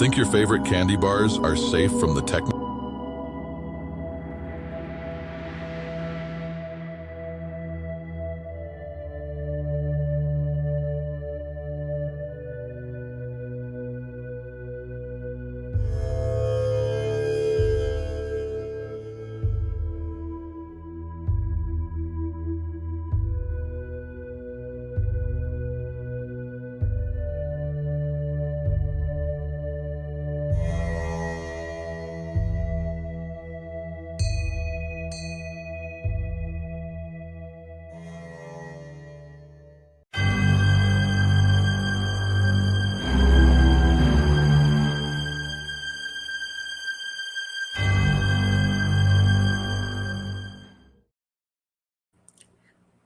Think your favorite candy bars are safe from the technical?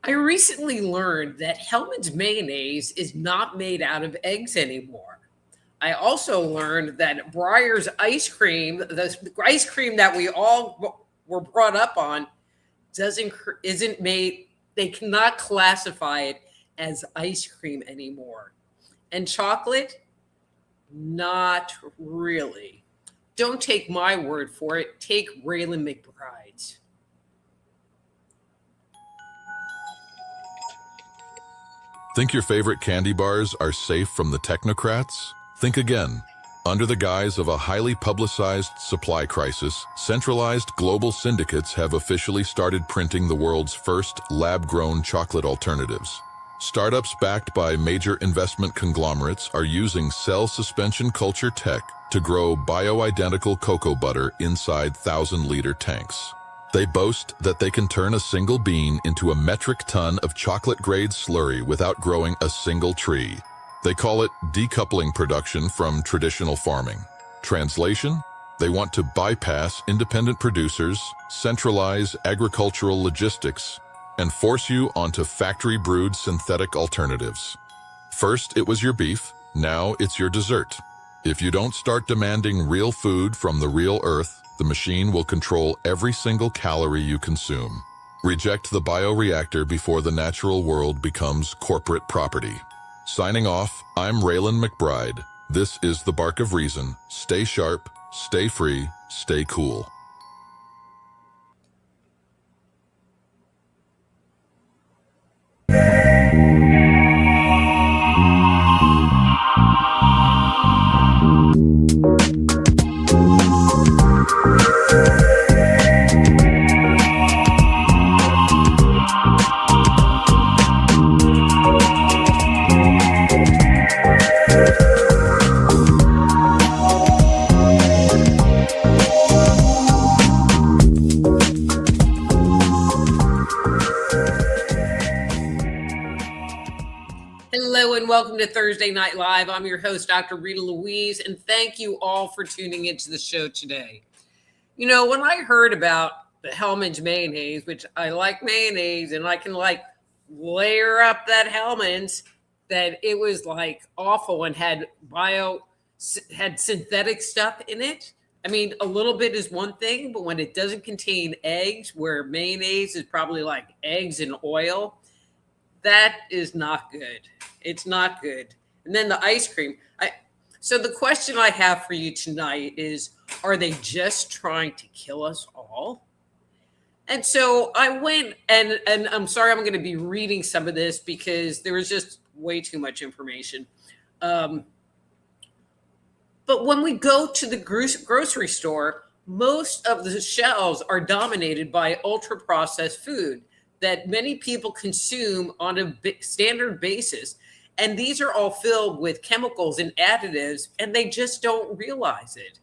I recently learned that Hellmann's mayonnaise is not made out of eggs anymore. I also learned that Breyer's ice cream, the ice cream that we all were brought up on, isn't made. They cannot classify it as ice cream anymore. And chocolate, not really. Don't take my word for it. Take Raylan McBride's. Think your favorite candy bars are safe from the technocrats? Think again. Under the guise of a highly publicized supply crisis, centralized global syndicates have officially started printing the world's first lab-grown chocolate alternatives. Startups backed by major investment conglomerates are using cell suspension culture tech to grow bioidentical cocoa butter inside 1,000-liter tanks. They boast that they can turn a single bean into a metric ton of chocolate-grade slurry without growing a single tree. They call it decoupling production from traditional farming. Translation? They want to bypass independent producers, centralize agricultural logistics, and force you onto factory-brewed synthetic alternatives. First, it was your beef. Now it's your dessert. If you don't start demanding real food from the real earth, the machine will control every single calorie you consume. Reject the bioreactor before the natural world becomes corporate property. Signing off, I'm Raylan McBride. This is The Bark of Reason. Stay sharp, stay free, stay cool. Hello and welcome to Thursday Night Live. I'm your host, Dr. Rita Louise, and thank you all for tuning into the show today. You know, when I heard about the Hellmann's mayonnaise, which I like mayonnaise and I can layer up that Hellmann's, that it was awful and had synthetic stuff in it. I mean, a little bit is one thing, but when it doesn't contain eggs, where mayonnaise is probably like eggs and oil, that is not good. It's not good. And then the ice cream. So the question I have for you tonight is, are they just trying to kill us all? And so I went, and I'm sorry I'm going to be reading some of this because there was just way too much information. But when we go to the grocery store, most of the shelves are dominated by ultra-processed food that many people consume on a standard basis. And these are all filled with chemicals and additives, and they just don't realize it.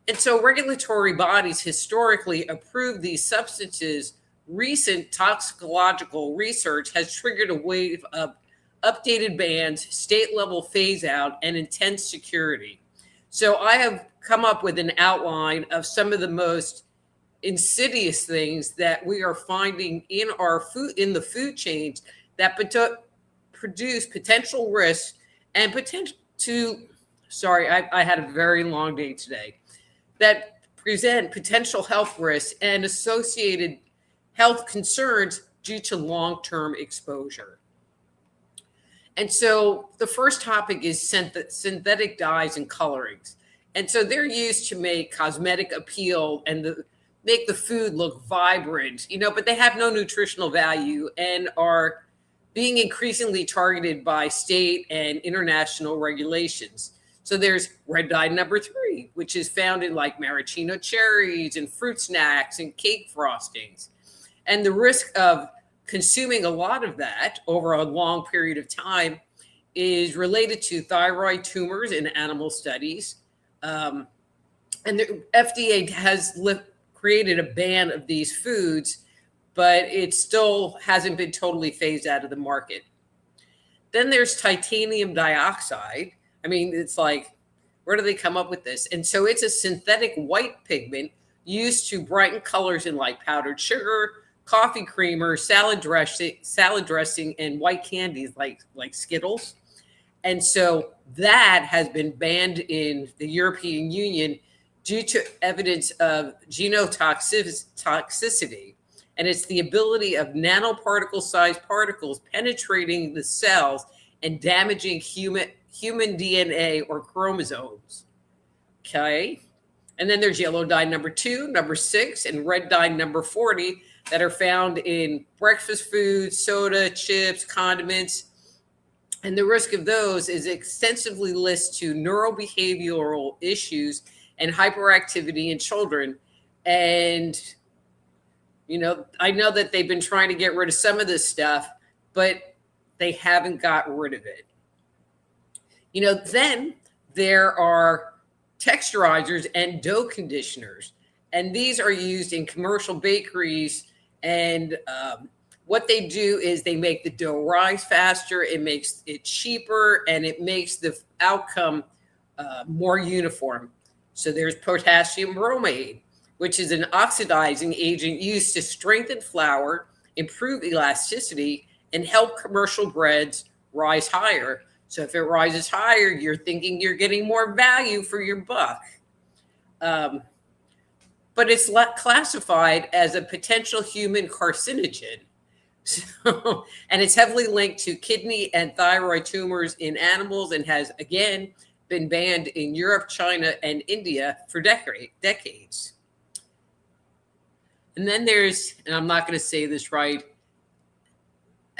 And so regulatory bodies historically approve these substances. Recent toxicological research has triggered a wave of updated bans, state-level phase-out, and intense security. So I have come up with an outline of some of the most insidious things that we are finding in our food, in the food chains, that produce potential risks and potential to, I had a very long day today, that present potential health risks and associated health concerns due to long-term exposure. And so the first topic is synthetic dyes and colorings. And so they're used to make cosmetic appeal and make the food look vibrant, but they have no nutritional value and are being increasingly targeted by state and international regulations. So there's red dye number 3, which is found in like maraschino cherries and fruit snacks and cake frostings. And the risk of consuming a lot of that over a long period of time is related to thyroid tumors in animal studies. And the FDA has created a ban of these foods, but it still hasn't been totally phased out of the market. Then there's titanium dioxide. I mean, it's like, where do they come up with this? And so it's a synthetic white pigment used to brighten colors in like powdered sugar, coffee creamer, salad dressing, and white candies like Skittles. And so that has been banned in the European Union due to evidence of genotoxicity. And it's the ability of nanoparticle-sized particles penetrating the cells and damaging human DNA or chromosomes. Okay. And then there's yellow dye number 2, number 6, and red dye number 40 that are found in breakfast foods, soda, chips, condiments. And the risk of those is extensively linked to neurobehavioral issues and hyperactivity in children. And, I know that they've been trying to get rid of some of this stuff, but they haven't got rid of it. Then there are texturizers and dough conditioners, and these are used in commercial bakeries. And what they do is they make the dough rise faster, it makes it cheaper, and it makes the outcome more uniform. So there's potassium bromide, which is an oxidizing agent used to strengthen flour, improve elasticity, and help commercial breads rise higher. So if it rises higher, you're thinking you're getting more value for your buck. But it's classified as a potential human carcinogen. So, and it's heavily linked to kidney and thyroid tumors in animals and has, again, been banned in Europe, China, and India for decades. And then there's, and I'm not going to say this right,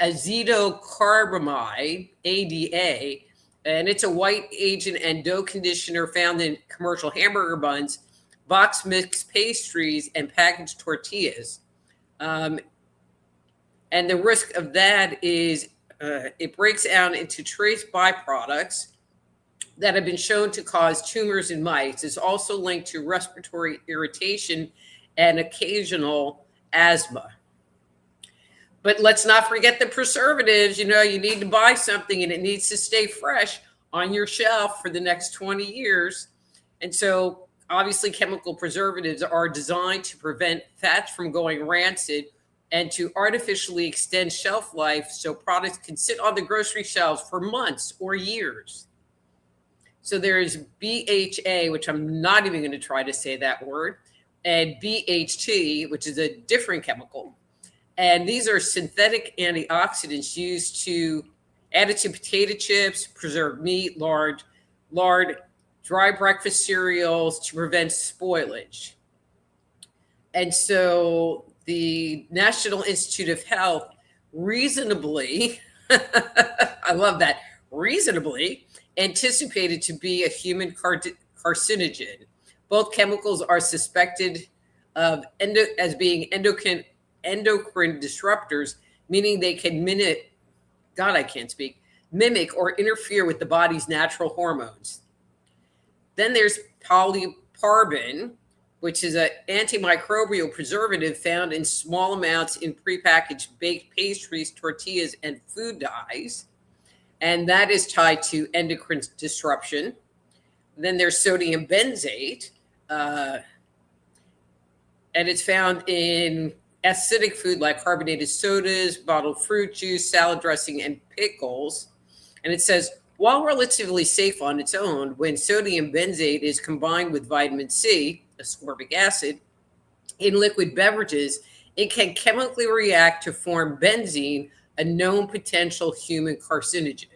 azitocarbamide, ADA, and it's a white agent and dough conditioner found in commercial hamburger buns, box mixed pastries, and packaged tortillas. And the risk of that is it breaks down into trace byproducts that have been shown to cause tumors in mice. It's also linked to respiratory irritation and occasional asthma. But let's not forget the preservatives. You need to buy something and it needs to stay fresh on your shelf for the next 20 years. And so obviously chemical preservatives are designed to prevent fats from going rancid and to artificially extend shelf life so products can sit on the grocery shelves for months or years. So there's BHA, which I'm not even going to try to say that word, and BHT, which is a different chemical. And these are synthetic antioxidants used to added to potato chips, preserved meat, lard, dry breakfast cereals to prevent spoilage. And so the National Institute of Health reasonably, I love that, reasonably anticipated to be a human carcinogen. Both chemicals are suspected of as being endocrine disruptors, meaning they can mimic or interfere with the body's natural hormones. Then there's polyparbin, which is an antimicrobial preservative found in small amounts in prepackaged baked pastries, tortillas, and food dyes. And that is tied to endocrine disruption. Then there's sodium benzate, and it's found in acidic food like carbonated sodas, bottled fruit juice, salad dressing, and pickles. And it says, while relatively safe on its own, when sodium benzate is combined with vitamin C, ascorbic acid, in liquid beverages, it can chemically react to form benzene, a known potential human carcinogen.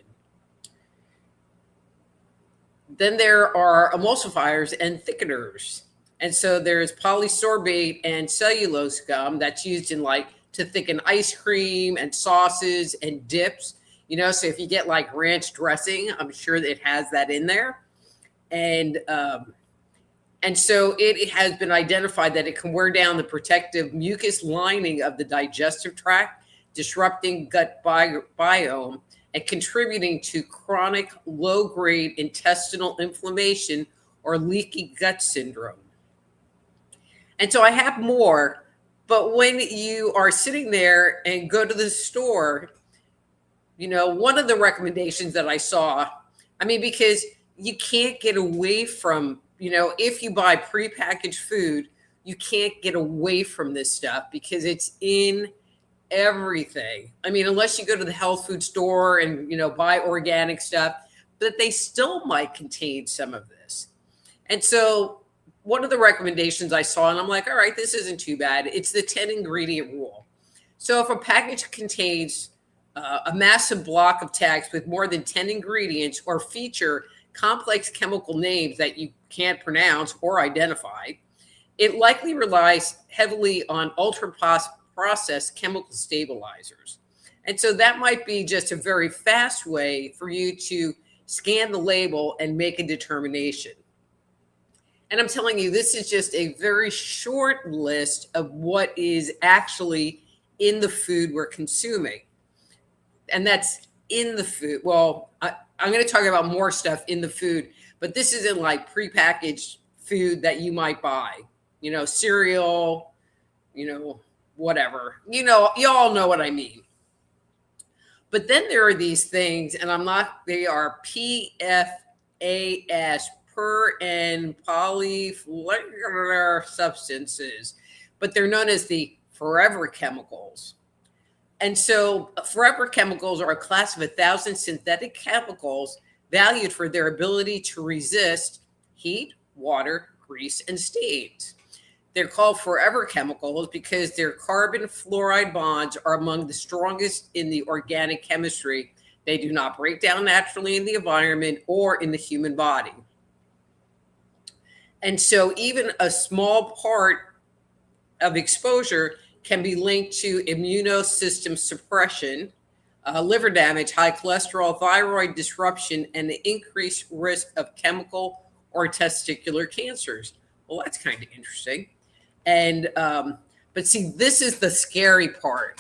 Then there are emulsifiers and thickeners. And so there's polysorbate and cellulose gum that's used in like to thicken ice cream and sauces and dips. So if you get like ranch dressing, I'm sure that it has that in there. And so it has been identified that it can wear down the protective mucus lining of the digestive tract, disrupting gut biome and contributing to chronic low-grade intestinal inflammation or leaky gut syndrome. And so I have more, but when you are sitting there and go to the store, one of the recommendations that I saw, because you can't get away from, if you buy prepackaged food, you can't get away from this stuff because it's in everything. Unless you go to the health food store and, buy organic stuff, but they still might contain some of this. And so one of the recommendations I saw, and I'm like, all right, this isn't too bad. It's the 10 ingredient rule. So if a package contains a massive block of text with more than 10 ingredients or feature complex chemical names that you can't pronounce or identify, it likely relies heavily on ultra-processed chemical stabilizers. And so that might be just a very fast way for you to scan the label and make a determination. And I'm telling you, this is just a very short list of what is actually in the food we're consuming. And that's in the food. Well, I'm going to talk about more stuff in the food, but this isn't like prepackaged food that you might buy, cereal, whatever, you all know what I mean. But then there are these things, and they are PFAS, per and polyfluoroalkyl substances, but they're known as the forever chemicals. And so forever chemicals are a class of 1,000 synthetic chemicals valued for their ability to resist heat, water, grease, and stains. They're called forever chemicals because their carbon fluoride bonds are among the strongest in the organic chemistry. They do not break down naturally in the environment or in the human body. And so even a small part of exposure can be linked to immunosystem suppression, liver damage, high cholesterol, thyroid disruption, and the increased risk of chemical or testicular cancers. Well, that's kind of interesting. And, but see, this is the scary part.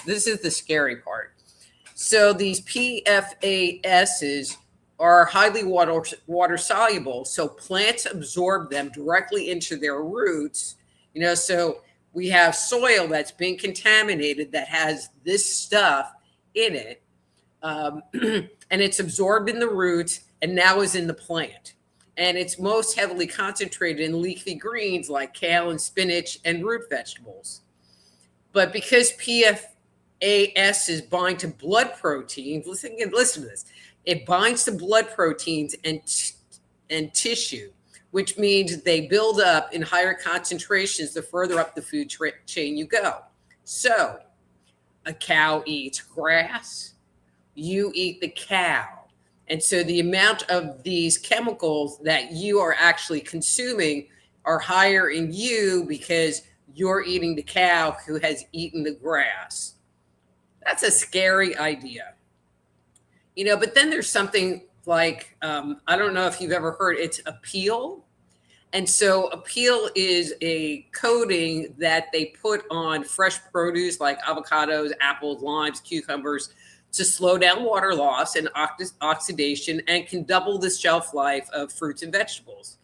So these PFASs are highly water soluble. So plants absorb them directly into their roots, so we have soil that's been contaminated that has this stuff in it. And it's absorbed in the roots and now is in the plant. And it's most heavily concentrated in leafy greens like kale and spinach and root vegetables. But because PFAS bind to blood proteins, listen to this, it binds to blood proteins and tissue, which means they build up in higher concentrations the further up the food chain you go. So a cow eats grass, you eat the cow. And so the amount of these chemicals that you are actually consuming are higher in you because you're eating the cow who has eaten the grass. That's a scary idea. But then there's something like, I don't know if you've ever heard, it's appeal. And so appeal is a coating that they put on fresh produce like avocados, apples, limes, cucumbers to slow down water loss and oxidation and can double the shelf life of fruits and vegetables.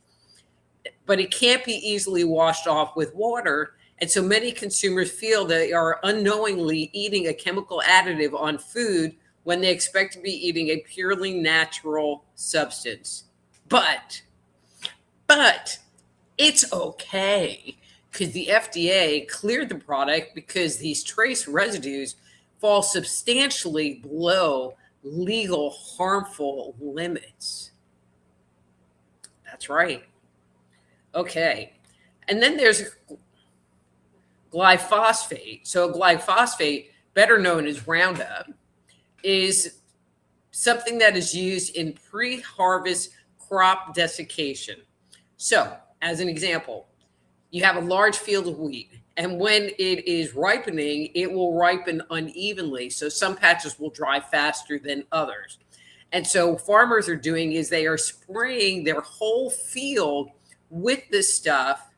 But it can't be easily washed off with water. And so many consumers feel they are unknowingly eating a chemical additive on food when they expect to be eating a purely natural substance. But it's okay because the FDA cleared the product because these trace residues fall substantially below legal harmful limits. That's right. Okay. And then there's glyphosate. So glyphosate, better known as Roundup, is something that is used in pre-harvest crop desiccation. So, as an example, you have a large field of wheat, and when it is ripening, it will ripen unevenly. So some patches will dry faster than others. And so farmers are doing is they are spraying their whole field with this stuff,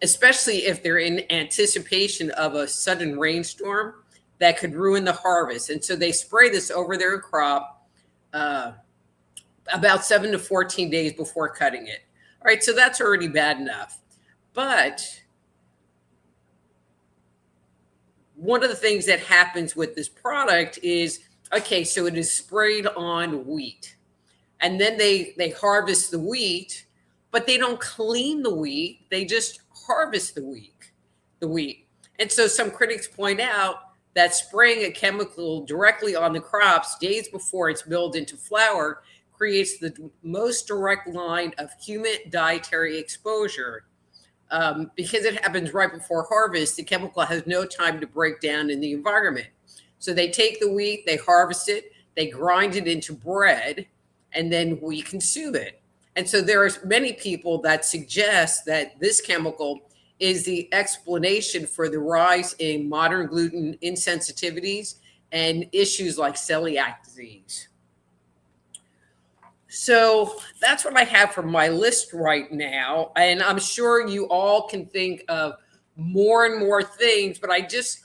especially if they're in anticipation of a sudden rainstorm that could ruin the harvest. And so they spray this over their crop about 7 to 14 days before cutting it. All right, so that's already bad enough. But one of the things that happens with this product is, okay, so it is sprayed on wheat. And then they harvest the wheat, but they don't clean the wheat. They just harvest the wheat. And so some critics point out that spraying a chemical directly on the crops days before it's milled into flour creates the most direct line of human dietary exposure. Because it happens right before harvest, the chemical has no time to break down in the environment. So they take the wheat, they harvest it, they grind it into bread, and then we consume it. And so there are many people that suggest that this chemical is the explanation for the rise in modern gluten insensitivities and issues like celiac disease. So that's what I have for my list right now. And I'm sure you all can think of more and more things, but I just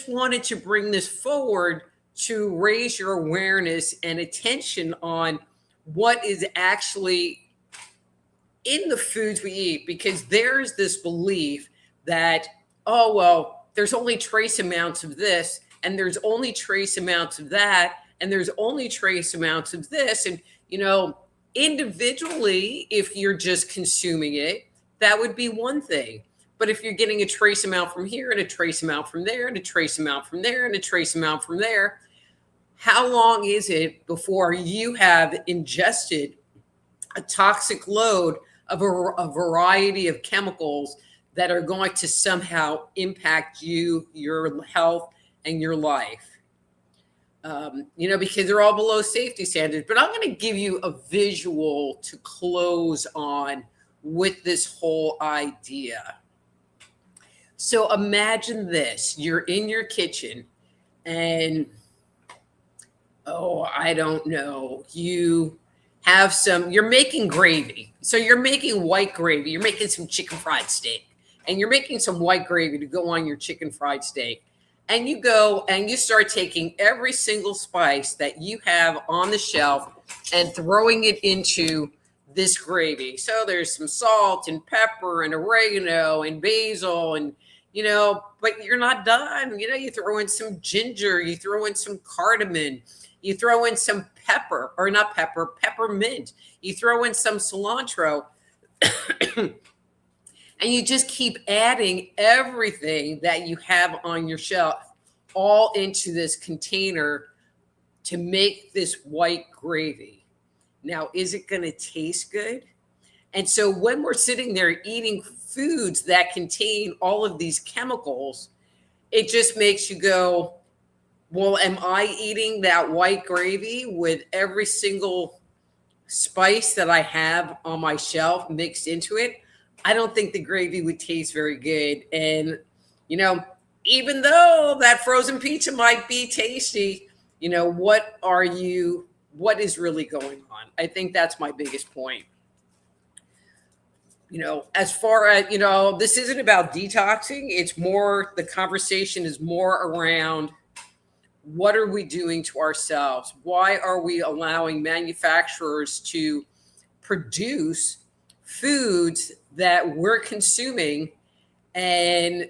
wanted to bring this forward to raise your awareness and attention on what is actually in the foods we eat, because there's this belief that, oh, well, there's only trace amounts of this, and there's only trace amounts of that, and there's only trace amounts of this. And, you know, individually, if you're just consuming it, that would be one thing. But if you're getting a trace amount from here and a trace amount from there and a trace amount from there and a trace amount from there, how long is it before you have ingested a toxic load of a variety of chemicals that are going to somehow impact you, your health, and your life? You know, because they're all below safety standards. But I'm going to give you a visual to close on with this whole idea. So imagine this. You're in your kitchen and, oh, I don't know, you have you're making gravy. So you're making white gravy. You're making some chicken fried steak, and you're making some white gravy to go on your chicken fried steak. And you go and you start taking every single spice that you have on the shelf and throwing it into this gravy. So there's some salt and pepper and oregano and basil and, you know, but you're not done. You know, you throw in some ginger, you throw in some cardamom, you throw in some pepper, or not pepper, peppermint. You throw in some cilantro. And you just keep adding everything that you have on your shelf all into this container to make this white gravy. Now, is it going to taste good? And so when we're sitting there eating foods that contain all of these chemicals, it just makes you go, well, am I eating that white gravy with every single spice that I have on my shelf mixed into it? I don't think the gravy would taste very good. And, you know, even though that frozen pizza might be tasty, you know, what is really going on? I think that's my biggest point. You know, as far as, you know, this isn't about detoxing. It's more, the conversation is more around, what are we doing to ourselves? Why are we allowing manufacturers to produce foods that we're consuming, and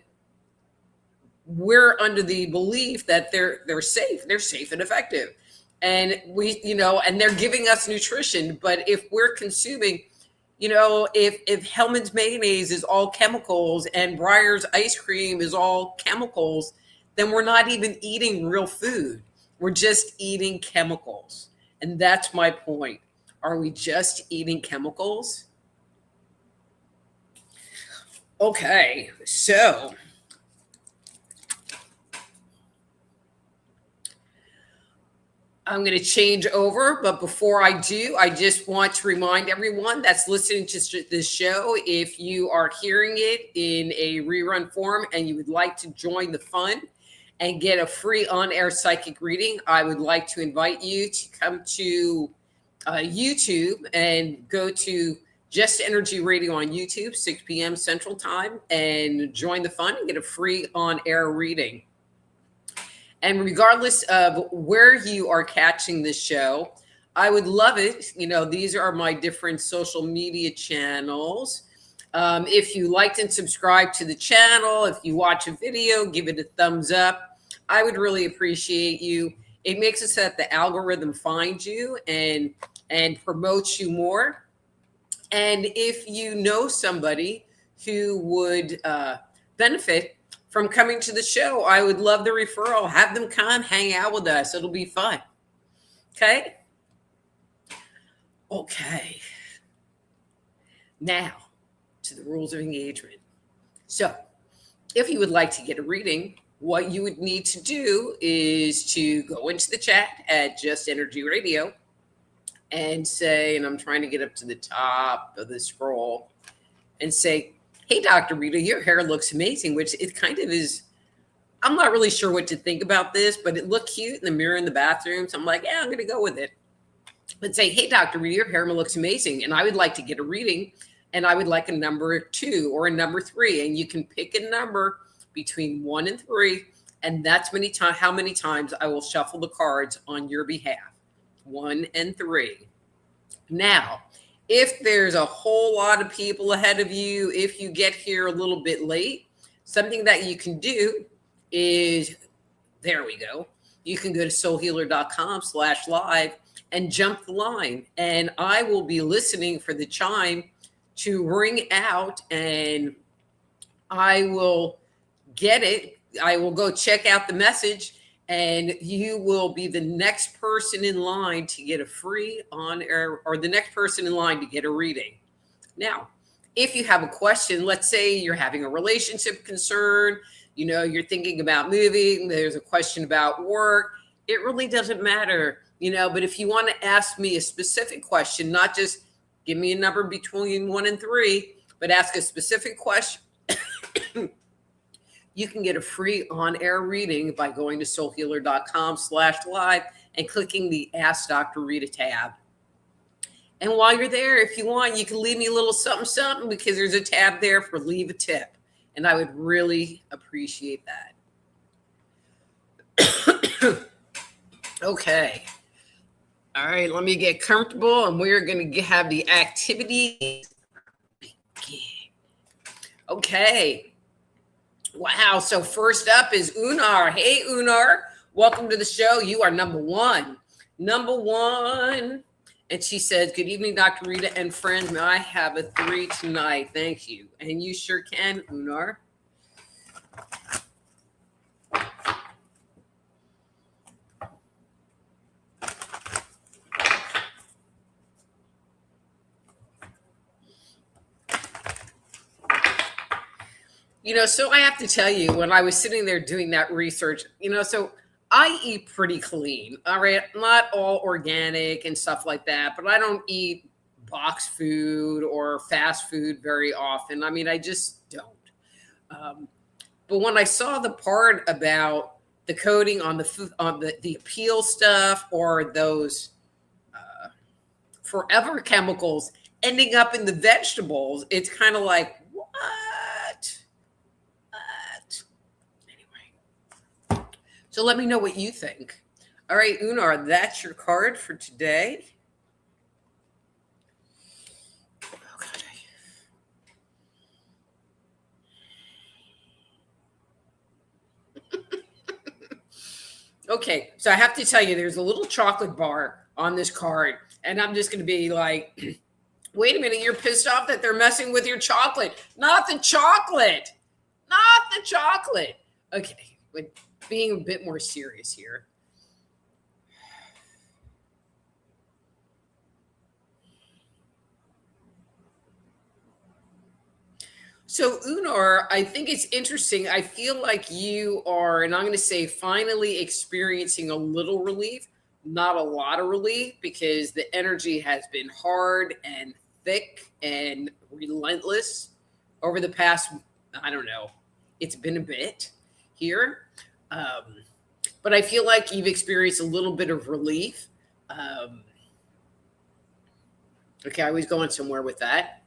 we're under the belief that they're safe and effective, and we, you know, and they're giving us nutrition. But if we're consuming, you know, if Hellman's mayonnaise is all chemicals and Breyer's ice cream is all chemicals, then we're not even eating real food. We're just eating chemicals. And that's my point. Are we just eating chemicals? Okay, so I'm going to change over, but before I do, I just want to remind everyone that's listening to this show, if you are hearing it in a rerun form and you would like to join the fun and get a free on-air psychic reading, I would like to invite you to come to YouTube and go to Just Energy Radio on YouTube, 6 p.m. Central Time, and join the fun and get a free on-air reading. And regardless of where you are catching this show, I would love it. You know, these are my different social media channels. If you liked and subscribe to the channel, if you watch a video, give it a thumbs up. I would really appreciate you. It makes it so that the algorithm finds you and promotes you more. And if you know somebody who would benefit from coming to the show, I would love the referral. Have them come hang out with us. It'll be fun. Okay? Okay. Now, to the rules of engagement. So, if you would like to get a reading, what you would need to do is to go into the chat at Just Energy Radio and say, and I'm trying to get up to the top of the scroll, and say, hey, Dr. Rita, your hair looks amazing, which it kind of is. I'm not really sure what to think about this, but it looked cute in the mirror in the bathroom. So I'm like, yeah, I'm going to go with it. But say, hey, Dr. Rita, your hair looks amazing. And I would like to get a reading. And I would like a number 2 or a number 3. And you can pick a number between 1 and 3. And that's how many times I will shuffle the cards on your behalf. 1 and 3. Now, if there's a whole lot of people ahead of you, if you get here a little bit late, something that you can do is, there we go. You can go to soulhealer.com/live and jump the line. And I will be listening for the chime to ring out, and I will get it. I will go check out the message, and you will be the next person in line to get a free on-air, or the next person in line to get a reading. Now, if you have a question, let's say you're having a relationship concern, you know, you're thinking about moving, there's a question about work, it really doesn't matter, you know, but if you want to ask me a specific question, not just give me a number between 1 and 3, but ask a specific question, you can get a free on-air reading by going to soulhealer.com/live and clicking the Ask Dr. Rita tab. And while you're there, if you want, you can leave me a little something, because there's a tab there for leave a tip. And I would really appreciate that. Okay. All right, let me get comfortable, and we're going to have the activity begin. Okay. Wow. So first up is Unar. Hey, Unar. Welcome to the show. You are number 1. Number 1. And she says, good evening, Dr. Rita and friends. May I have a 3 tonight? Thank you. And you sure can, Unar. You know, so I have to tell you, when I was sitting there doing that research, you know, so I eat pretty clean. All right. Not all organic and stuff like that, but I don't eat box food or fast food very often. I mean, I just don't. But when I saw the part about the coating on the food, on the appeal stuff, or those forever chemicals ending up in the vegetables, it's kind of like, what? So let me know what you think. All right, Unar, that's your card for today. Okay, so I have to tell you, there's a little chocolate bar on this card, and I'm just going to be like, wait a minute, you're pissed off that they're messing with your chocolate. Not the chocolate. Not the chocolate. Okay, but being a bit more serious here. So, Unar, I think it's interesting. I feel like you are, and I'm going to say finally experiencing a little relief not a lot of relief because the energy has been hard and thick and relentless over the past, I don't know, it's been a bit here. But I feel like you've experienced a little bit of relief. Okay, I was going somewhere with that.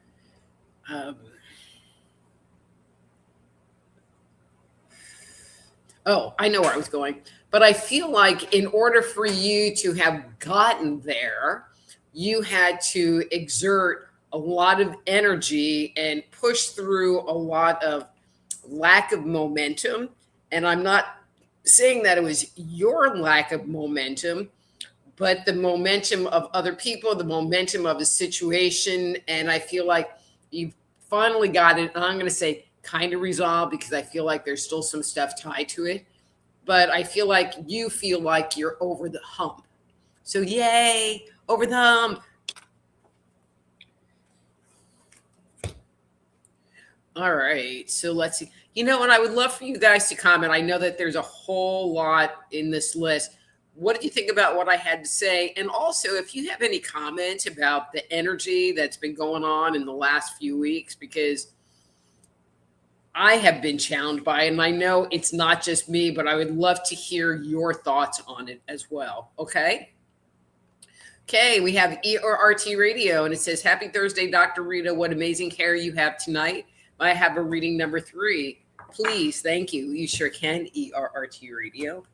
Oh, I know where I was going. But I feel like in order for you to have gotten there, you had to exert a lot of energy and push through a lot of lack of momentum. And I'm not saying that it was your lack of momentum, but the momentum of other people, the momentum of the situation. And I feel like you've finally got it. And I'm going to say kind of resolved because I feel like there's still some stuff tied to it. But I feel like you feel like you're over the hump. So yay, over the hump. All right, so let's see. You know, and I would love for you guys to comment. I know that there's a whole lot in this list. What did you think about what I had to say? And also, if you have any comments about the energy that's been going on in the last few weeks, because I have been challenged by it, and I know it's not just me, but I would love to hear your thoughts on it as well. Okay? Okay, we have ERRT Radio, and it says, Happy Thursday, Dr. Rita. What amazing hair you have tonight. I have a reading number 3. Please, thank you. You sure can, ERRT Radio.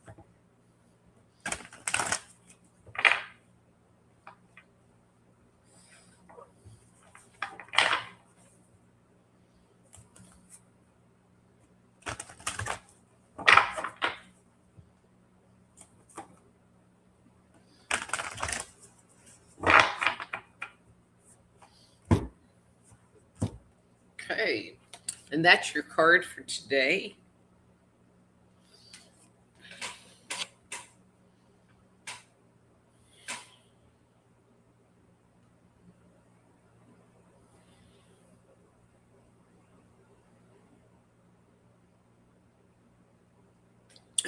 Okay, and that's your card for today.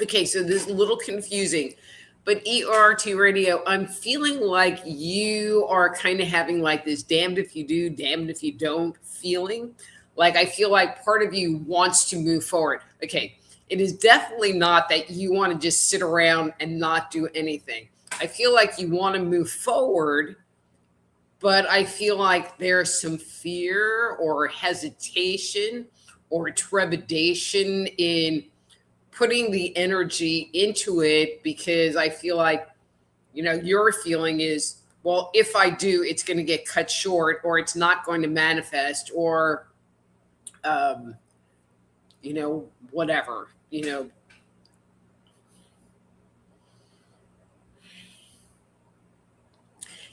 Okay, so this is a little confusing, but ERT Radio, I'm feeling like you are kind of having like this damned if you do, damned if you don't feeling. Like I feel like part of you wants to move forward. Okay, it is definitely not that you want to just sit around and not do anything. I feel like you want to move forward, but I feel like there's some fear or hesitation or trepidation in putting the energy into it, because I feel like, you know, your feeling is, well, if I do, it's going to get cut short, or it's not going to manifest, or, you know, whatever, you know.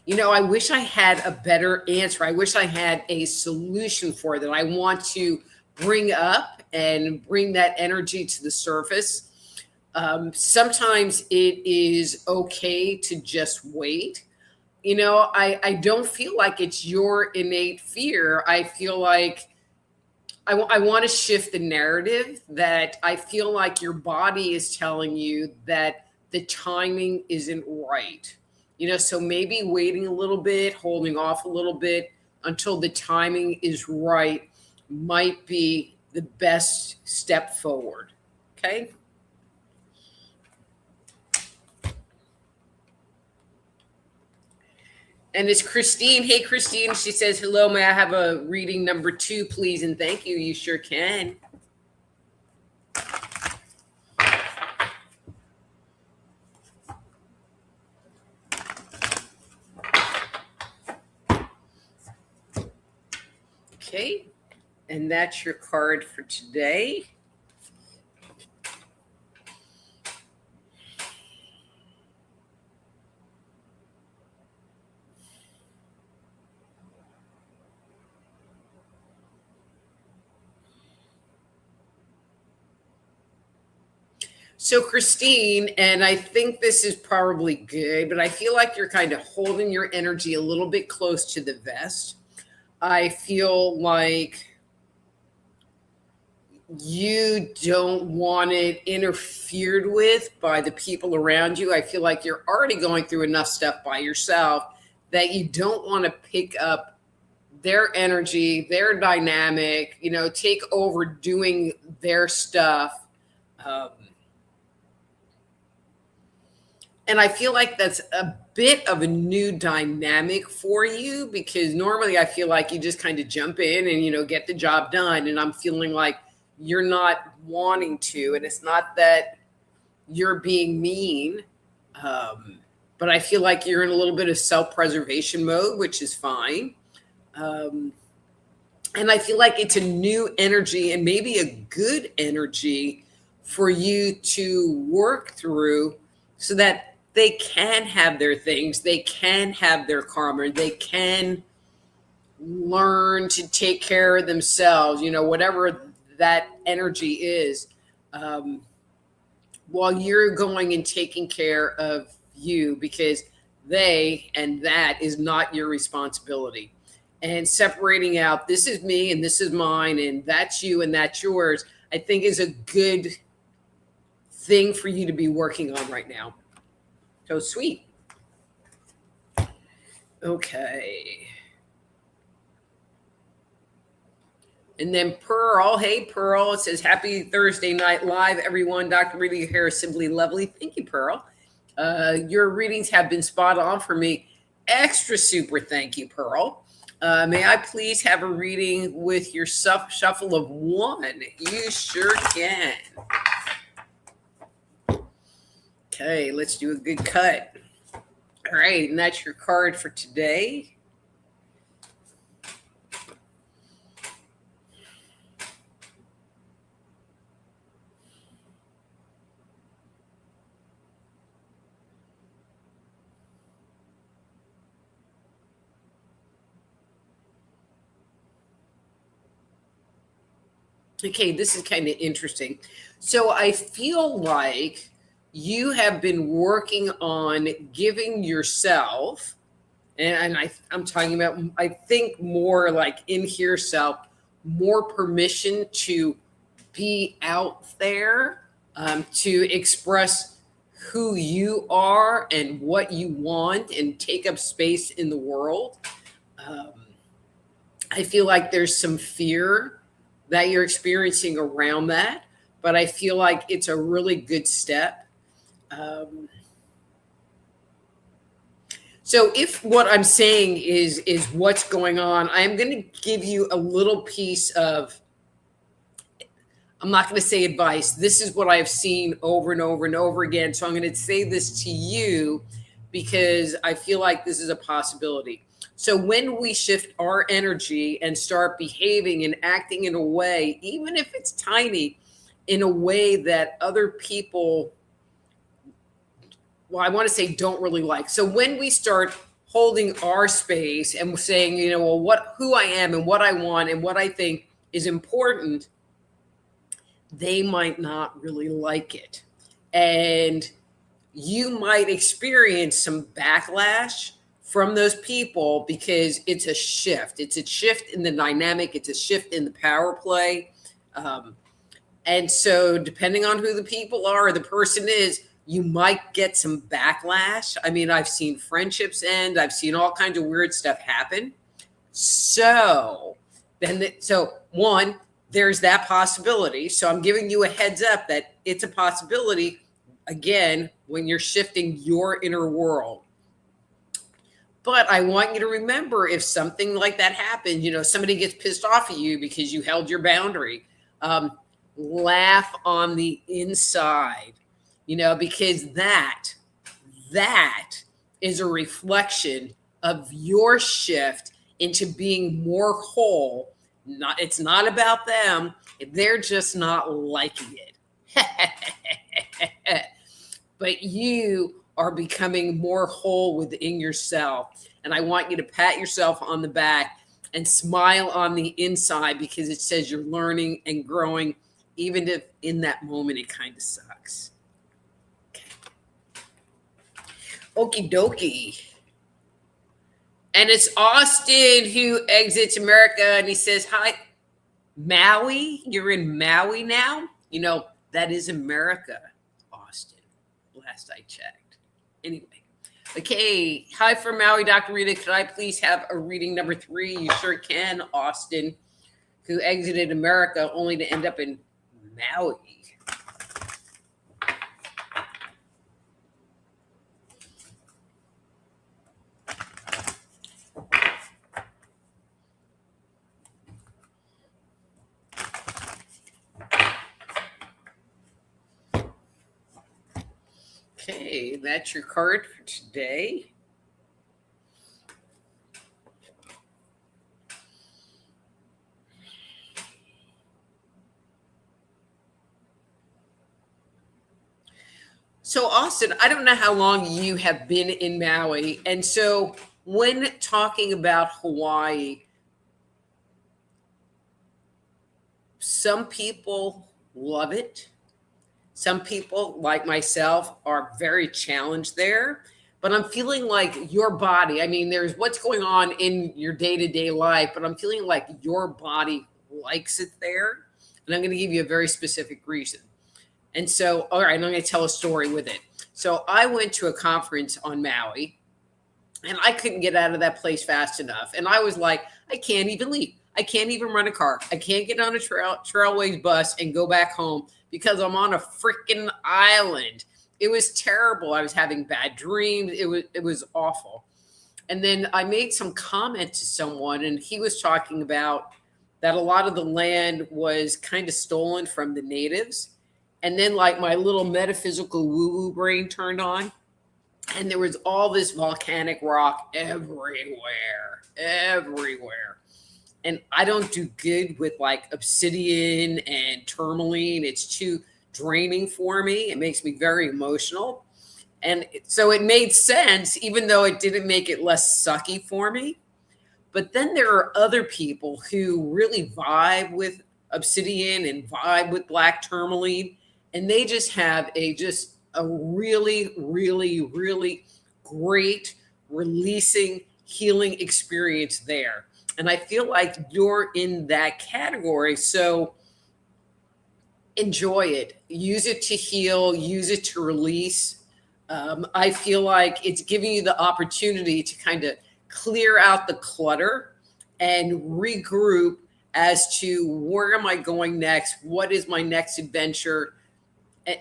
You know, I wish I had a better answer. I wish I had a solution for that. I want to bring up and bring that energy to the surface. Sometimes it is okay to just wait. You know, I don't feel like it's your innate fear. I feel like I want to shift the narrative, that I feel like your body is telling you that the timing isn't right. You know, so maybe waiting a little bit, holding off a little bit until the timing is right might be the best step forward. Okay. And it's Christine. Hey, Christine. She says, hello, may I have a reading number 2, please? And thank you. You sure can. Okay. And that's your card for today. So, Christine, and I think this is probably good, but I feel like you're kind of holding your energy a little bit close to the vest. I feel like you don't want it interfered with by the people around you. I feel like you're already going through enough stuff by yourself that you don't want to pick up their energy, their dynamic, take over doing their stuff. And I feel like that's a bit of a new dynamic for you, because normally I feel like you just kind of jump in and, get the job done. And I'm feeling like you're not wanting to. And it's not that you're being mean, but I feel like you're in a little bit of self-preservation mode, which is fine. And I feel like it's a new energy and maybe a good energy for you to work through so that they can have their things, they can have their karma, they can learn to take care of themselves, whatever that energy is, while you're going and taking care of you, because they and that is not your responsibility. And separating out, this is me and this is mine and that's you and that's yours, I think is a good thing for you to be working on right now. So sweet. Okay. And then Pearl, hey Pearl, it says happy Thursday night live, everyone. Dr. Rita, your hair is simply lovely. Thank you, Pearl. Your readings have been spot on for me. Extra super thank you, Pearl. May I please have a reading with your shuffle of one? You sure can. Okay, let's do a good cut. All right, and that's your card for today. Okay, this is kind of interesting. So I feel like you have been working on giving yourself, and I'm talking about, I think more like in here self, more permission to be out there, to express who you are and what you want and take up space in the world. I feel like there's some fear that you're experiencing around that, but I feel like it's a really good step. So if what I'm saying is what's going on, I'm going to give you a little piece of, I'm not going to say advice. This is what I've seen over and over and over again. So I'm going to say this to you because I feel like this is a possibility. So when we shift our energy and start behaving and acting in a way, even if it's tiny, in a way that other people, well, I want to say don't really like. So when we start holding our space and saying, who I am and what I want and what I think is important, they might not really like it. And you might experience some backlash from those people because it's a shift. It's a shift in the dynamic. It's a shift in the power play. And so depending on who the people are or the person is, you might get some backlash. I mean, I've seen friendships end. I've seen all kinds of weird stuff happen. So one, there's that possibility. So I'm giving you a heads up that it's a possibility, again, when you're shifting your inner world. But I want you to remember, if something like that happens, somebody gets pissed off at you because you held your boundary, laugh on the inside, because that is a reflection of your shift into being more whole. It's not about them. They're just not liking it. But you are becoming more whole within yourself. And I want you to pat yourself on the back and smile on the inside, because it says you're learning and growing, even if in that moment it kind of sucks. Okay. Okie dokie. And it's Austin who exits America, and he says, hi. Maui, you're in Maui now. You know, that is America, Austin, last I checked. Anyway. Okay, hi from Maui, Dr. Rita. Could I please have a reading number 3? You sure can, Austin, who exited America only to end up in Maui. Okay, that's your card for today. So, Austin, I don't know how long you have been in Maui. And so, when talking about Hawaii, some people love it. Some people, like myself, are very challenged there. But I'm feeling like your body, I mean, there's what's going on in your day to day life, but I'm feeling like your body likes it there. And I'm going to give you a very specific reason. And so, all right, I'm going to tell a story with it. So I went to a conference on Maui and I couldn't get out of that place fast enough. And I was like, I can't even leave. I can't even run a car. I can't get on a Trailways bus and go back home because I'm on a freaking island. It was terrible. I was having bad dreams. It was awful. And then I made some comment to someone, and he was talking about that a lot of the land was kind of stolen from the natives. And then like my little metaphysical woo-woo brain turned on, and there was all this volcanic rock everywhere. And I don't do good with like obsidian and tourmaline. It's too draining for me. It makes me very emotional. And so it made sense, even though it didn't make it less sucky for me. But then there are other people who really vibe with obsidian and vibe with black tourmaline. And they just have a really, really, really great releasing, healing experience there. And I feel like you're in that category. So enjoy it. Use it to heal. Use it to release. I feel like it's giving you the opportunity to kind of clear out the clutter and regroup as to where am I going next? What is my next adventure?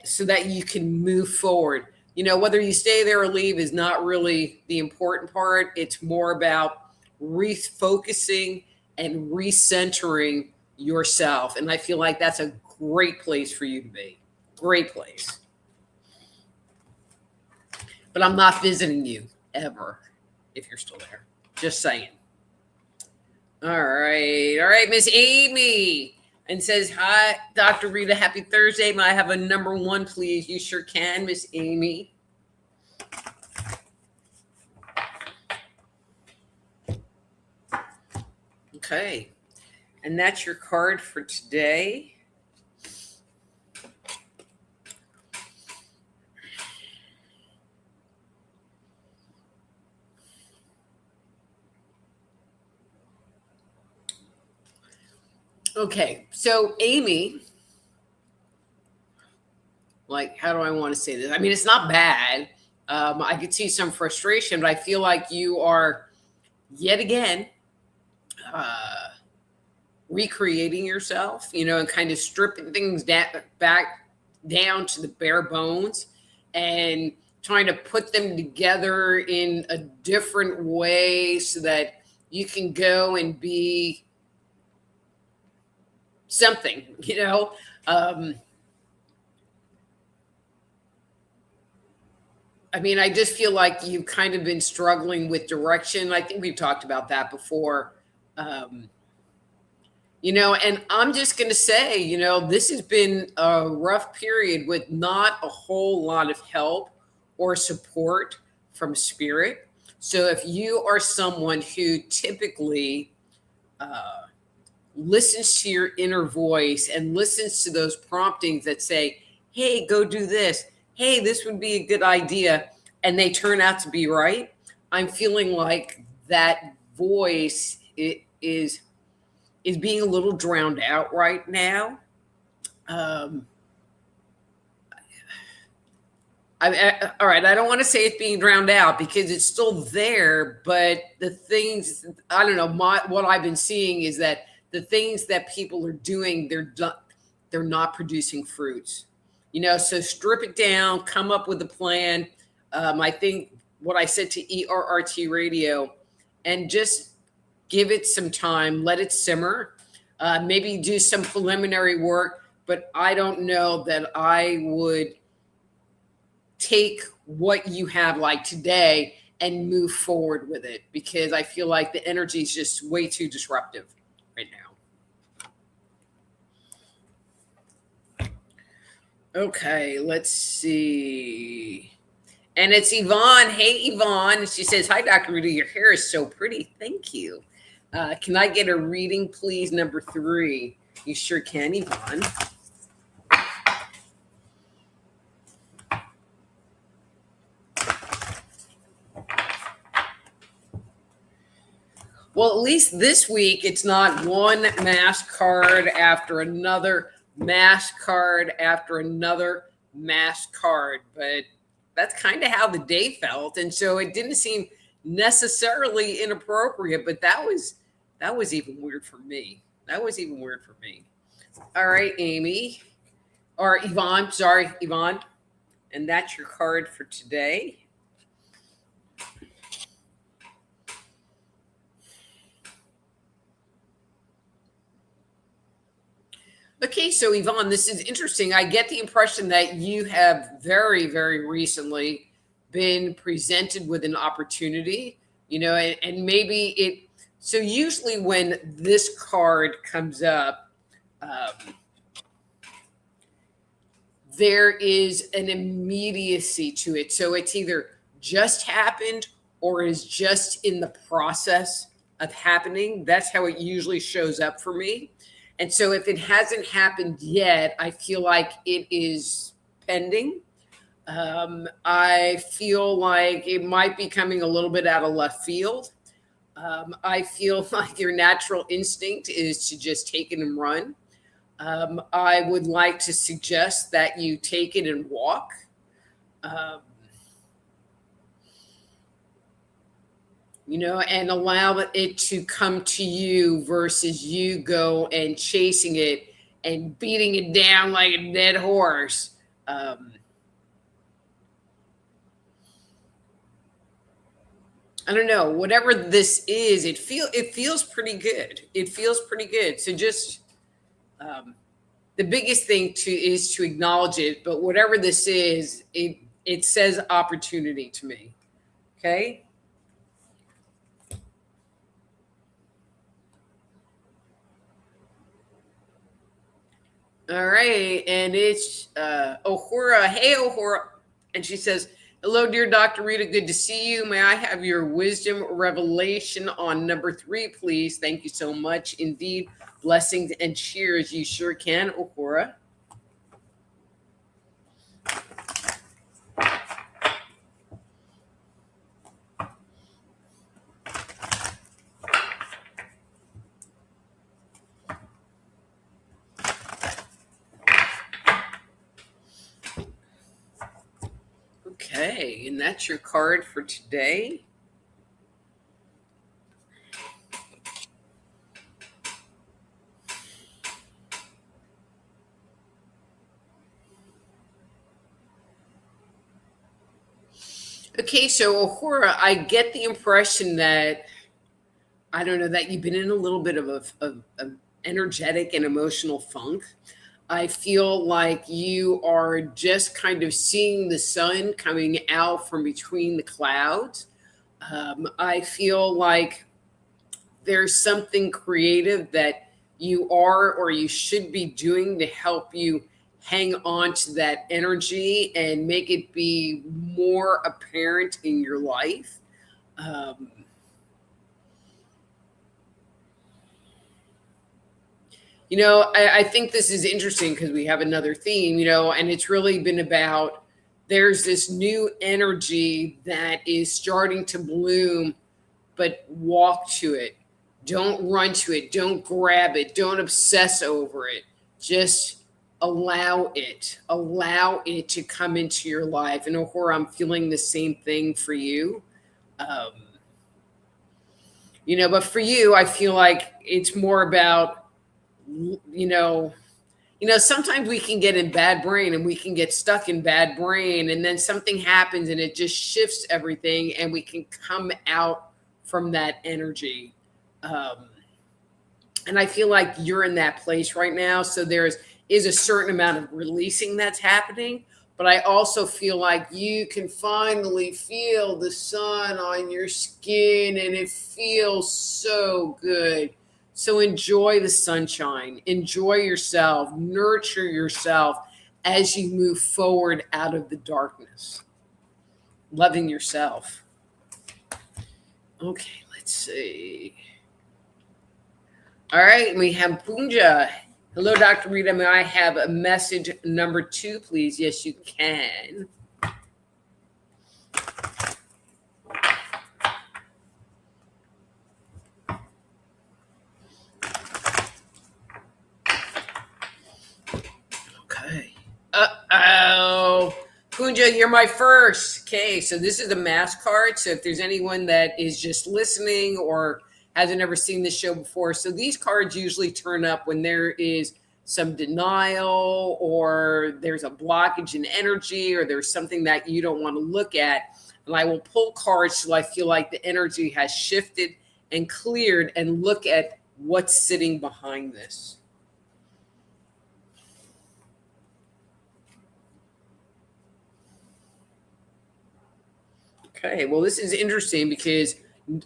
So that you can move forward. You know, whether you stay there or leave is not really the important part. It's more about refocusing and recentering yourself. And I feel like that's a great place for you to be. Great place. But I'm not visiting you ever if you're still there. Just saying. All right, Miss Amy. And says, hi, Dr. Rita, happy Thursday. May I have a number 1, please? You sure can, Miss Amy. Okay. And that's your card for today. Okay, so Amy, like, how do I want to say this? I mean, it's not bad. I could see some frustration, but I feel like you are yet again recreating yourself, you know, and kind of stripping things back down to the bare bones and trying to put them together in a different way so that you can go and be something, you know. I mean, I just feel like you've kind of been struggling with direction. I think we've talked about that before. You know, and I'm just going to say, you know, this has been a rough period with not a whole lot of help or support from spirit. So if you are someone who typically listens to your inner voice and listens to those promptings that say, hey, go do this. Hey, this would be a good idea. And they turn out to be right. I'm feeling like that voice is is being a little drowned out right now. Um, all right, I don't want to say it's being drowned out because it's still there, but the things, I don't know, what I've been seeing is that the things that people are doing, they're not producing fruits. So strip it down, come up with a plan. I think what I said to ERRT radio, and just give it some time, let it simmer, maybe do some preliminary work, but I don't know that I would take what you have like today and move forward with it, because I feel like the energy is just way too disruptive right now. Okay, let's see. And it's Yvonne. Hey, Yvonne. She says, hi, Dr. Rita. Your hair is so pretty. Thank you. Can I get a reading, please? Number 3. You sure can, Yvonne. Well, at least this week, it's not one mask card after another mask card after another mask card, but that's kind of how the day felt. And so it didn't seem necessarily inappropriate, but that was even weird for me. All right, Amy, or Yvonne, sorry, Yvonne. And that's your card for today. Okay, so Yvonne, this is interesting. I get the impression that you have very, very recently been presented with an opportunity, and maybe it. So usually when this card comes up, there is an immediacy to it. So it's either just happened or is just in the process of happening. That's how it usually shows up for me. And so if it hasn't happened yet, I feel like it is pending. I feel like it might be coming a little bit out of left field. I feel like your natural instinct is to just take it and run. I would like to suggest that you take it and walk. And allow it to come to you versus you go and chasing it and beating it down like a dead horse. I don't know. Whatever this is, it feels pretty good. So just the biggest thing is to acknowledge it. But whatever this is, it says opportunity to me. Okay. All right, and it's Ohura. Hey, Ohura. And she says, hello, dear Dr. Rita. Good to see you. May I have your wisdom revelation on number 3, please? Thank you so much. Indeed, blessings and cheers. You sure can, Ohura. Okay, and that's your card for today. Okay, so Ohura, I get the impression that, I don't know, that you've been in a little bit of a energetic and emotional funk. I feel like you are just kind of seeing the sun coming out from between the clouds. I feel like there's something creative that you are or you should be doing to help you hang on to that energy and make it be more apparent in your life. I think this is interesting because we have another theme, and it's really been about, there's this new energy that is starting to bloom, but walk to it. Don't run to it. Don't grab it. Don't obsess over it. Just allow it. Allow it to come into your life. And Ahura, I'm feeling the same thing for you. Um, but for you, I feel like it's more about, sometimes we can get in bad brain and we can get stuck in bad brain, and then something happens and it just shifts everything, and we can come out from that energy. And I feel like you're in that place right now. So is a certain amount of releasing that's happening. But I also feel like you can finally feel the sun on your skin, and it feels so good. So enjoy the sunshine, enjoy yourself, nurture yourself as you move forward out of the darkness. Loving yourself. Okay, let's see. All right, we have Punja. Hello, Dr. Rita. May I have a message number 2, please? Yes, you can. Okay. Uh-oh. Punja, you're my first. Okay, so this is a mass card. So if there's anyone that is just listening or hasn't ever seen this show before. So these cards usually turn up when there is some denial, or there's a blockage in energy, or there's something that you don't want to look at. And I will pull cards till I feel like the energy has shifted and cleared, and look at what's sitting behind this. Okay, well, this is interesting because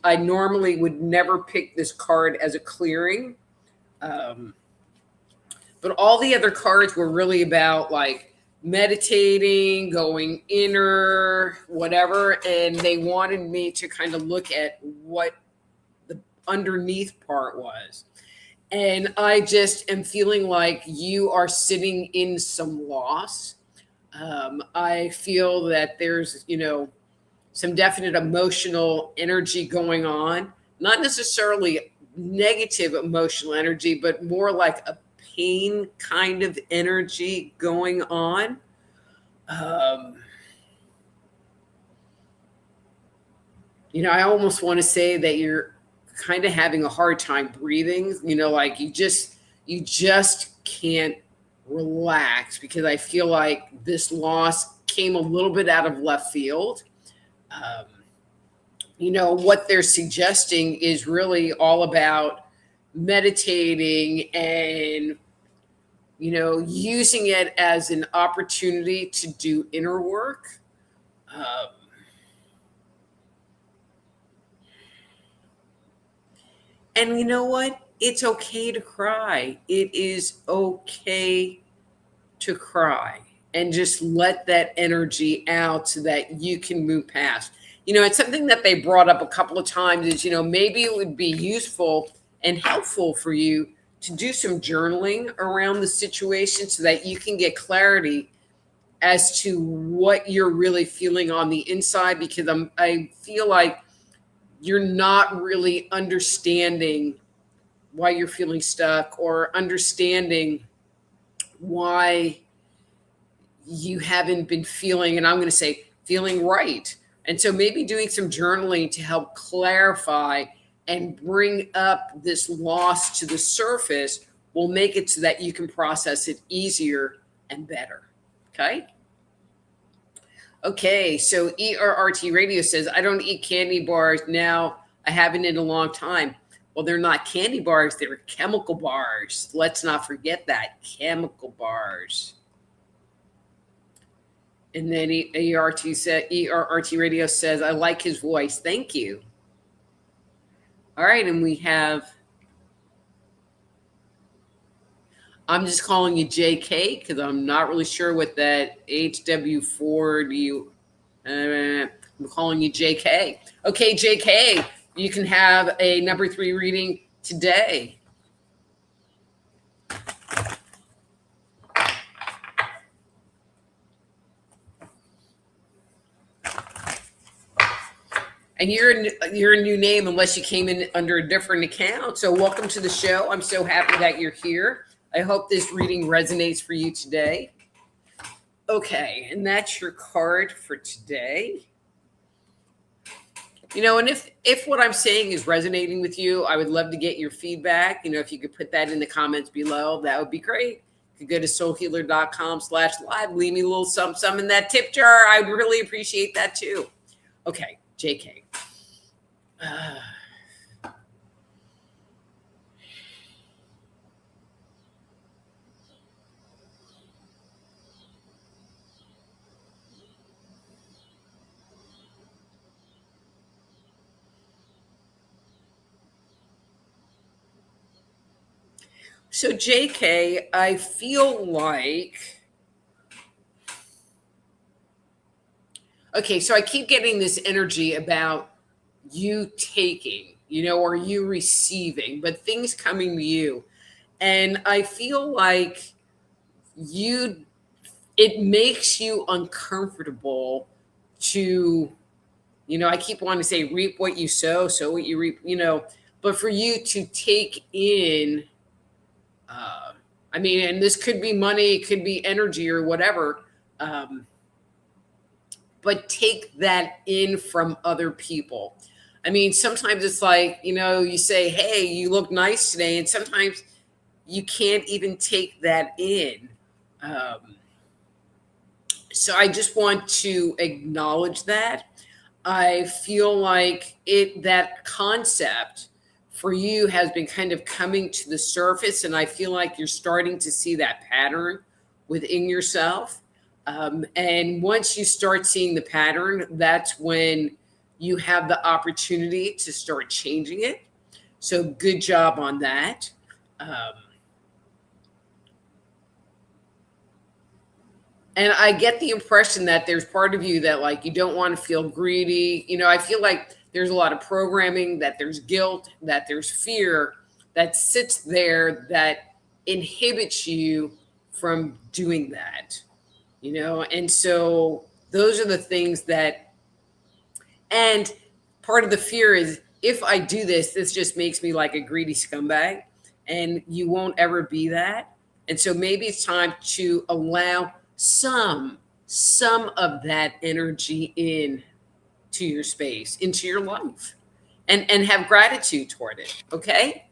I normally would never pick this card as a clearing. But all the other cards were really about like meditating, going inner, whatever. And they wanted me to kind of look at what the underneath part was. And I just am feeling like you are sitting in some loss. I feel that there's, some definite emotional energy going on, not necessarily negative emotional energy, but more like a pain kind of energy going on. I almost want to say that you're kind of having a hard time breathing, like you just can't relax, because I feel like this loss came a little bit out of left field. What they're suggesting is really all about meditating and, using it as an opportunity to do inner work. And you know what? It's okay to cry. It is okay to cry, and just let that energy out so that you can move past. It's something that they brought up a couple of times is, maybe it would be useful and helpful for you to do some journaling around the situation so that you can get clarity as to what you're really feeling on the inside, because I feel like you're not really understanding why you're feeling stuck, or understanding why you haven't been feeling, and I'm going to say feeling right. And so maybe doing some journaling to help clarify and bring up this loss to the surface will make it so that you can process it easier and better. Okay. Okay. So ERRT Radio says, I don't eat candy bars now. I haven't in a long time. Well, they're not candy bars. They're chemical bars. Let's not forget that. Chemical bars. And then ERRT Radio says, I like his voice. Thank you. All right. And we have, I'm just calling you JK because I'm not really sure what that HW4 I'm calling you JK. Okay, JK, you can have a number 3 reading today. And you're a new name unless you came in under a different account. So welcome to the show. I'm so happy that you're here. I hope this reading resonates for you today. Okay, and that's your card for today. You know, and if what I'm saying is resonating with you, I would love to get your feedback. You know, if you could put that in the comments below, that would be great. You could go to soulhealer.com/live, leave me a little something in that tip jar. I'd really appreciate that too. Okay, JK. So JK, I feel like, okay, so I keep getting this energy about you taking, you know, or you receiving, but things coming to you. And I feel like it makes you uncomfortable to, you know, I keep wanting to say reap what you sow, sow what you reap, you know, but for you to take in, I mean, and this could be money, it could be energy or whatever, but take that in from other people. I mean, sometimes it's like, you know, you say, hey, you look nice today. And sometimes you can't even take that in. So I just want to acknowledge that. I feel like that concept for you has been kind of coming to the surface. And I feel like you're starting to see that pattern within yourself. And once you start seeing the pattern, that's when you have the opportunity to start changing it. So good job on that. And I get the impression that there's part of you that like you don't want to feel greedy. You know, I feel like there's a lot of programming, that there's guilt, that there's fear that sits there that inhibits you from doing that. You know, and so those are the things that, and part of the fear is if I do this, this just makes me like a greedy scumbag, and you won't ever be that. And so maybe it's time to allow some of that energy in to your space, into your life, and have gratitude toward it. Okay.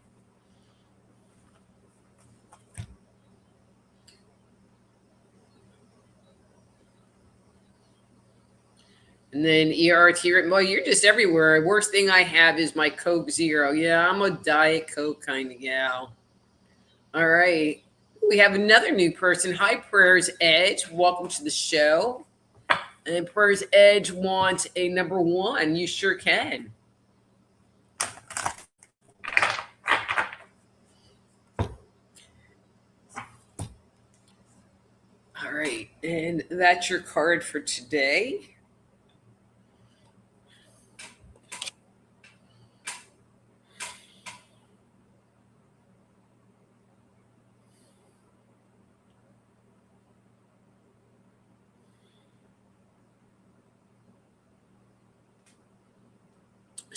And then ERT, well, you're just everywhere. Worst thing I have is my Coke Zero. Yeah, I'm a Diet Coke kind of gal. All right. We have another new person. Hi, Prayers Edge. Welcome to the show. And Prayers Edge wants a number 1. You sure can. All right. And that's your card for today.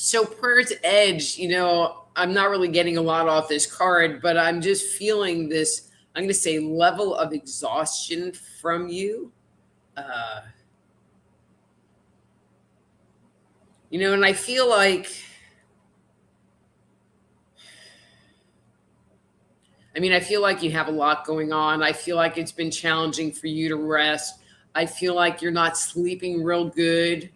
So Prayers Edge, you know, I'm not really getting a lot off this card, but I'm just feeling this, I'm going to say, level of exhaustion from you. You know, and I feel like, I mean, I feel like you have a lot going on. I feel like it's been challenging for you to rest. I feel like you're not sleeping real good.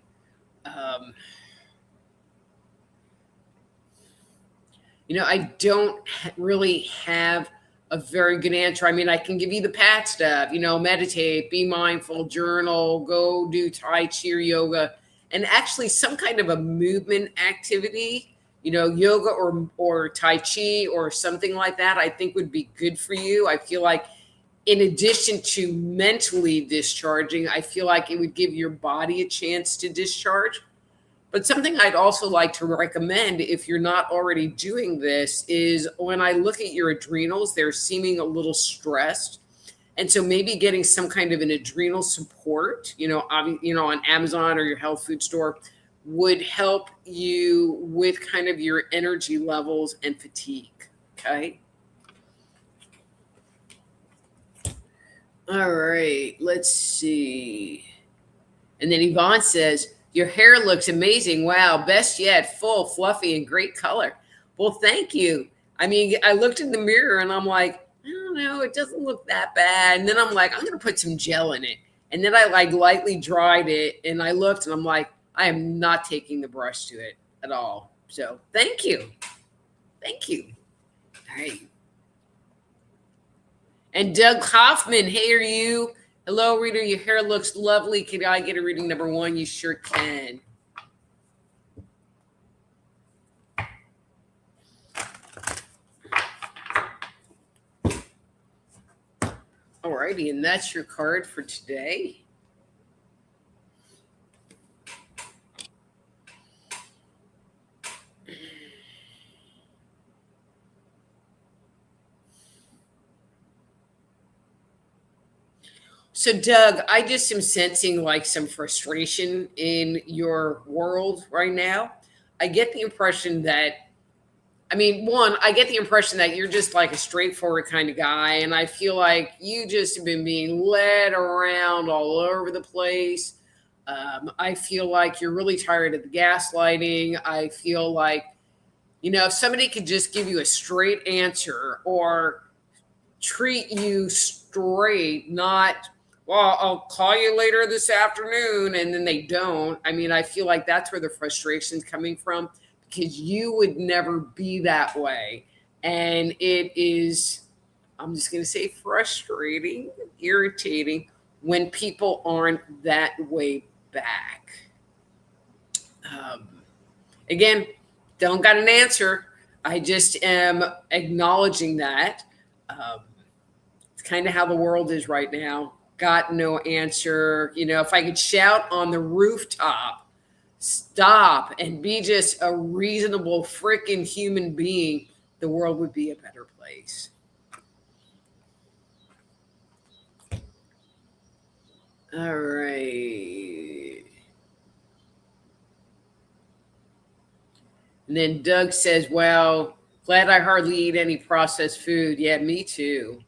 You know, I don't really have a very good answer. I mean, I can give you the pat stuff, you know, meditate, be mindful, journal, go do Tai Chi or yoga, and actually some kind of a movement activity, you know, yoga or Tai Chi or something like that, I think would be good for you. I feel like in addition to mentally discharging, I feel like it would give your body a chance to discharge. But something I'd also like to recommend, if you're not already doing this, is when I look at your adrenals, they're seeming a little stressed. And so maybe getting some kind of an adrenal support, you know, on Amazon or your health food store would help you with kind of your energy levels and fatigue. Okay. All right. Let's see. And then Yvonne says, your hair looks amazing. Wow. Best yet. Full, fluffy, and great color. Well, thank you. I mean, I looked in the mirror and I'm like, I don't know, it doesn't look that bad. And then I'm like, I'm going to put some gel in it. And then I like lightly dried it and I looked and I'm like, I am not taking the brush to it at all. So thank you. Thank you. All right. And Doug Hoffman, hey, are you? Hello, Rita. Your hair looks lovely. Can I get a reading number 1? You sure can. All righty. And that's your card for today. So, Doug, I just am sensing like some frustration in your world right now. I get the impression that, I mean, one, I get the impression that you're just like a straightforward kind of guy. And I feel like you just have been being led around all over the place. I feel like you're really tired of the gaslighting. I feel like, you know, if somebody could just give you a straight answer or treat you straight, not, well, I'll call you later this afternoon, and then they don't. I mean, I feel like that's where the frustration's coming from, because you would never be that way. And it is, I'm just going to say, frustrating, irritating when people aren't that way back. Again, don't got an answer. I just am acknowledging that. It's kind of how the world is right now. Got no answer. You know, if I could shout on the rooftop, stop and be just a reasonable freaking human being, the world would be a better place. All right. And then Doug says, well, glad I hardly eat any processed food. Yeah, me too.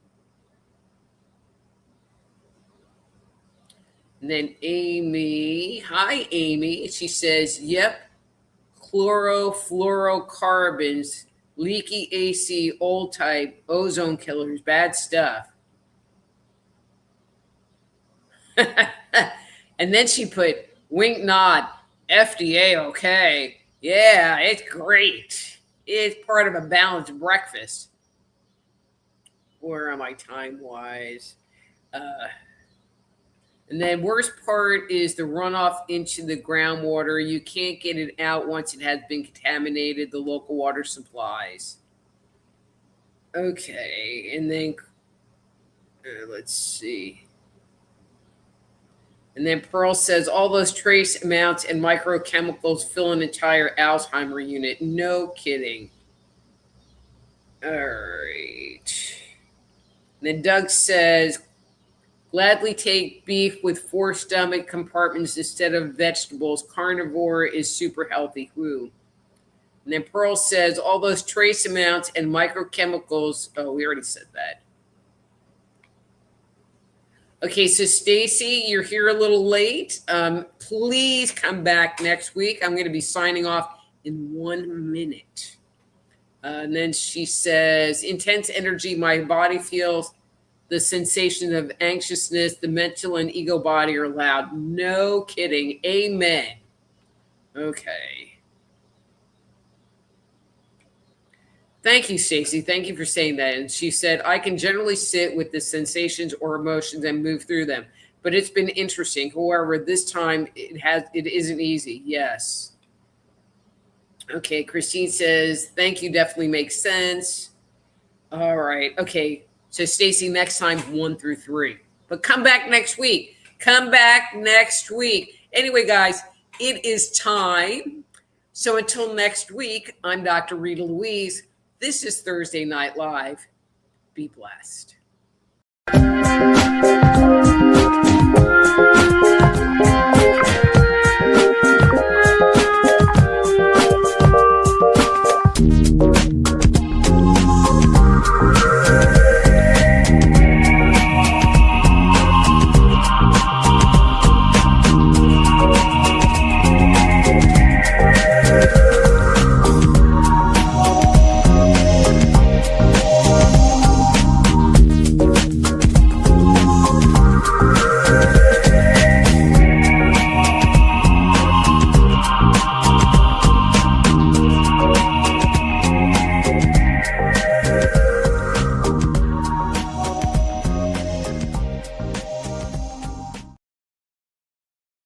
And then Amy, hi, Amy. She says, yep, chlorofluorocarbons, leaky AC, old type, ozone killers, bad stuff. And then she put, wink nod, FDA, okay. Yeah, it's great. It's part of a balanced breakfast. Where am I time-wise? And then worst part is the runoff into the groundwater. You can't get it out once it has been contaminated, the local water supplies. Okay, and then let's see. And then Pearl says, all those trace amounts and microchemicals fill an entire Alzheimer unit. No kidding. All right. And then Doug says, gladly take beef with 4 stomach compartments instead of vegetables. Carnivore is super healthy. Woo. And then Pearl says, all those trace amounts and microchemicals. Oh, we already said that. Okay, so Stacy, you're here a little late. Please come back next week. I'm going to be signing off in 1 minute. And then she says, intense energy, my body feels the sensation of anxiousness, the mental and ego body are loud. No kidding. Amen. Okay. Thank you, Stacy. Thank you for saying that. And she said, I can generally sit with the sensations or emotions and move through them, but it's been interesting. However, this time it isn't easy. Yes. Okay. Christine says, thank you. Definitely makes sense. All right. Okay. So Stacy, next time 1 through 3, but come back next week. Come back next week. Anyway, guys, it is time. So until next week, I'm Dr. Rita Louise. This is Thursday Night Live. Be blessed.